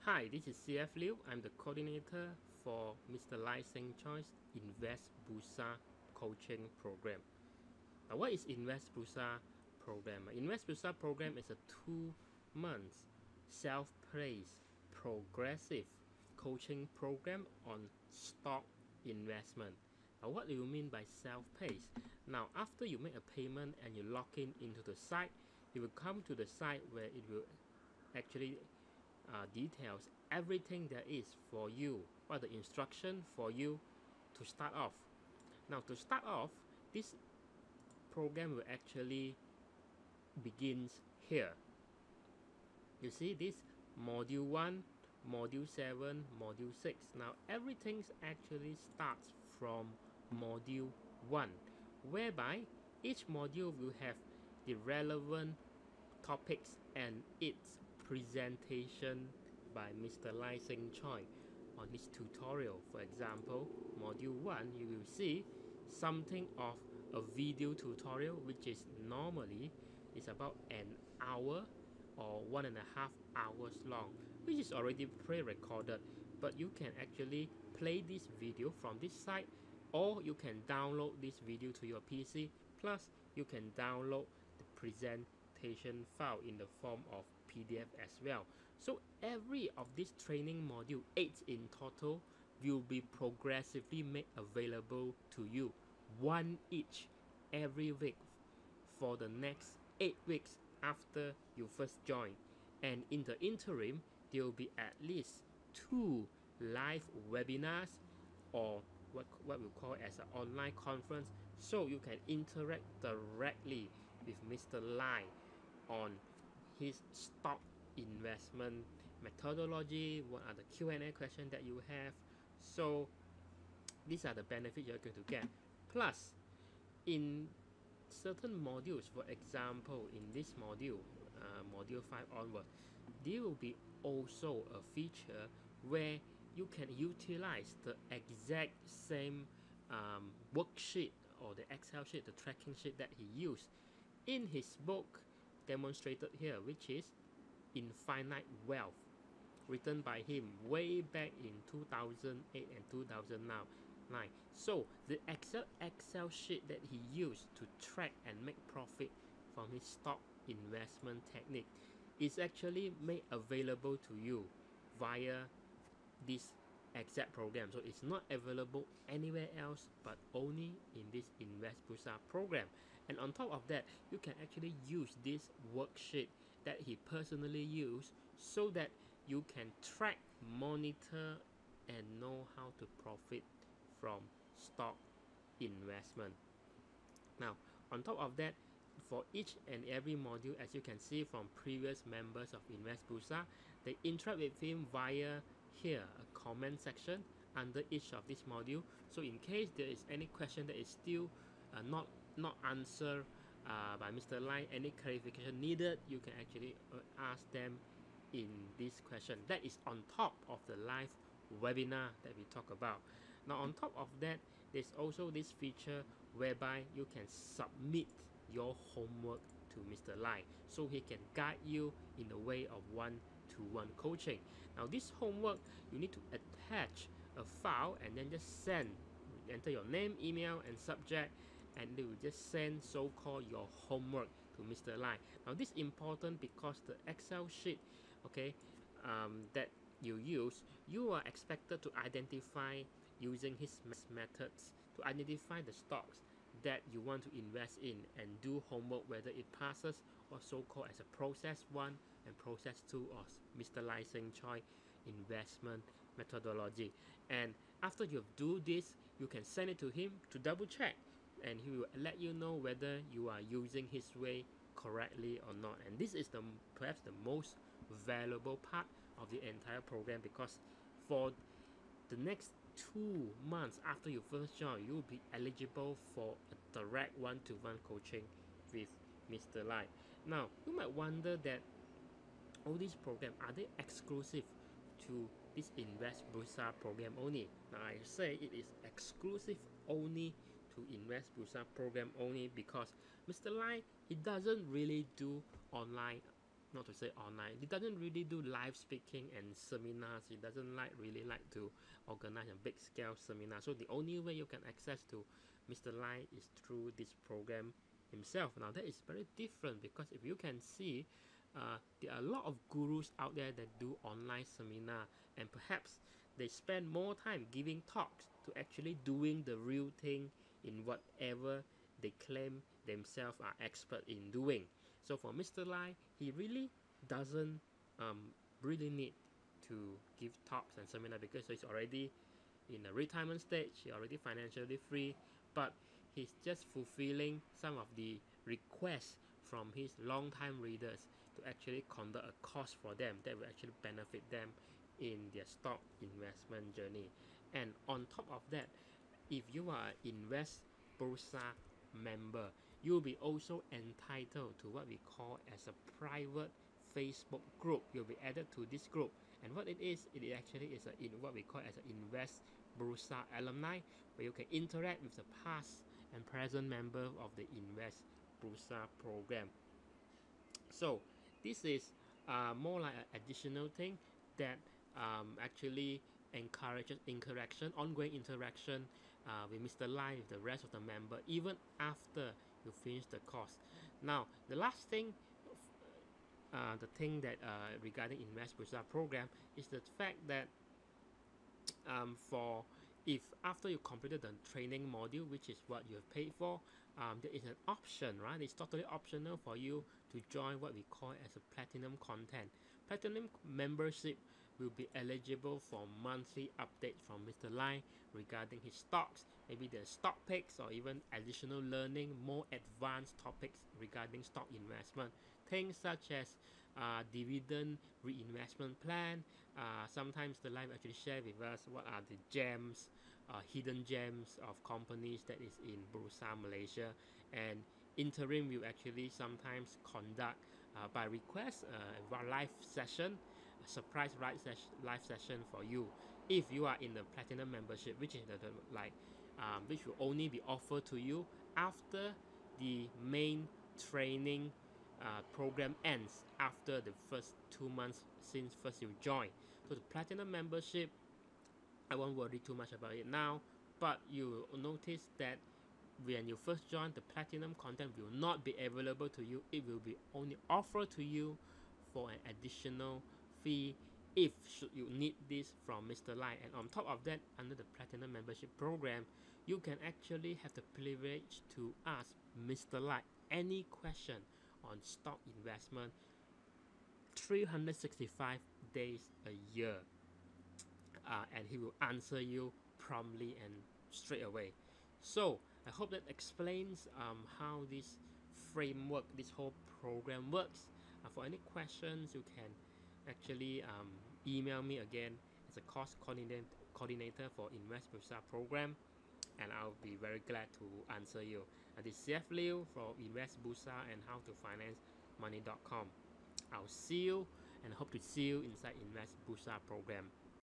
Hi, this is CF Liu. I'm the coordinator for Mr. Lai Seng Choi's InvestBursa coaching program. Now, what is InvestBursa program? InvestBursa program is a 2-month self-paced progressive coaching program on stock investment. Now, what do you mean by self-paced? Now, after you make a payment and you log in into the site, you will come to the site where it will actually details everything there is for you, what the instruction for you to start off. Now, to start off, this program will actually begins here. You see this module 1, module 7, module 6. Now everything actually starts from module 1, whereby each module will have the relevant topics and its presentation by Mr. Lai Seng Choi on his tutorial. For example, module 1, you will see something of a video tutorial, which is normally is about an hour or 1.5 hours long, which is already pre-recorded, but you can actually play this video from this site, or you can download this video to your PC, plus you can download the presentation file in the form of PDF as well. So every of this training module, 8 in total, will be progressively made available to you, one each every week for the next 8 weeks after you first join. And in the interim, there will be at least 2 live webinars, or what we call as an online conference, so you can interact directly with Mr. Lai on his stock investment methodology, what are the Q&A questions that you have. So these are the benefits you're going to get. Plus, in certain modules, for example, in this module, module 5 onward, there will be also a feature where you can utilize the exact same worksheet or the Excel sheet, the tracking sheet that he used in his book demonstrated here, which is Infinite Wealth, written by him way back in 2008 and 2009. So the Excel sheet that he used to track and make profit from his stock investment technique is actually made available to you via this exact program. So it's not available anywhere else but only in this InvestBursa program. And on top of that, you can actually use this worksheet that he personally used so that you can track, monitor, and know how to profit from stock investment. Now, on top of that, for each and every module, as you can see from previous members of InvestBursa, they interact with him via here, a comment section under each of this module. So in case there is any question that is still not answered by Mr. Lai, any clarification needed, you can actually ask them in this question. That is on top of the live webinar that we talk about. Now on top of that, there's also this feature whereby you can submit your homework to Mr. Lai, so he can guide you in the way of one-to-one coaching. Now this homework, you need to attach a file and then just send, enter your name, email, and subject, and they will just send so-called your homework to Mr. Lai. Now this is important because the Excel sheet, okay, that you use, you are expected to identify using his methods to identify the stocks that you want to invest in and do homework whether it passes or so-called as a process 1 and process 2 of Mr. Lai Seng Choi investment methodology. And after you do this, you can send it to him to double check, and he will let you know whether you are using his way correctly or not. And this is perhaps the most valuable part of the entire program, because for the next 2 months after you first join, you will be eligible for a direct one-to-one coaching with Mr. Lai. Now, you might wonder that all these programs, are they exclusive to this InvestBursa program only? Now, I say it is exclusive only to InvestBursa program only because Mr. Lai, he doesn't really do online not to say online. He doesn't really do live speaking and seminars. He doesn't really like to organize a big scale seminar. So the only way you can access to Mr. Lai is through this program himself. Now that is very different, because if you can see, there are a lot of gurus out there that do online seminar, and perhaps they spend more time giving talks to actually doing the real thing in whatever they claim themselves are expert in doing. So for Mr. Lai, he really doesn't really need to give talks and seminar, because he's already in a retirement stage, he's already financially free, but he's just fulfilling some of the requests from his long-time readers to actually conduct a course for them that will actually benefit them in their stock investment journey. And on top of that, if you are an InvestBursa member, you'll be also entitled to what we call as a private Facebook group. You'll be added to this group, and what it actually is what we call as an InvestBursa alumni, where you can interact with the past and present member of the InvestBursa program. So this is more like an additional thing that actually encourages ongoing interaction with Mr. Lai, with the rest of the member, even after you finish the course. Now, the last thing, the thing that regarding InvestBursa program is the fact that if after you completed the training module, which is what you have paid for, there is an option, right? It's totally optional for you to join what we call as a platinum content. Platinum membership will be eligible for monthly updates from Mr. Lai regarding his stocks, maybe the stock picks, or even additional learning, more advanced topics regarding stock investment. Things such as dividend reinvestment plan. Sometimes the Lai will actually share with us what are the gems, hidden gems of companies that is in Bursa Malaysia, and interim will actually sometimes conduct by request a live session, a surprise live session for you if you are in the platinum membership, which is which will only be offered to you after the main training program ends, after the first 2 months since first you join. So the platinum membership, I won't worry too much about it now, but you will notice that when you first join, the platinum content will not be available to you. It will be only offered to you for an additional fee if should you need this from Mr. Lai. And on top of that, under the platinum membership program, you can actually have the privilege to ask Mr. Lai any question on stock investment 365 days a year, and he will answer you promptly and straight away. So I hope that explains how this framework, this whole program works. For any questions, you can actually email me again as a course coordinator for InvestBursa program, and I'll be very glad to answer you. This is CF Liu for InvestBursa and howtofinancemoney.com. I'll see you and hope to see you inside InvestBursa program.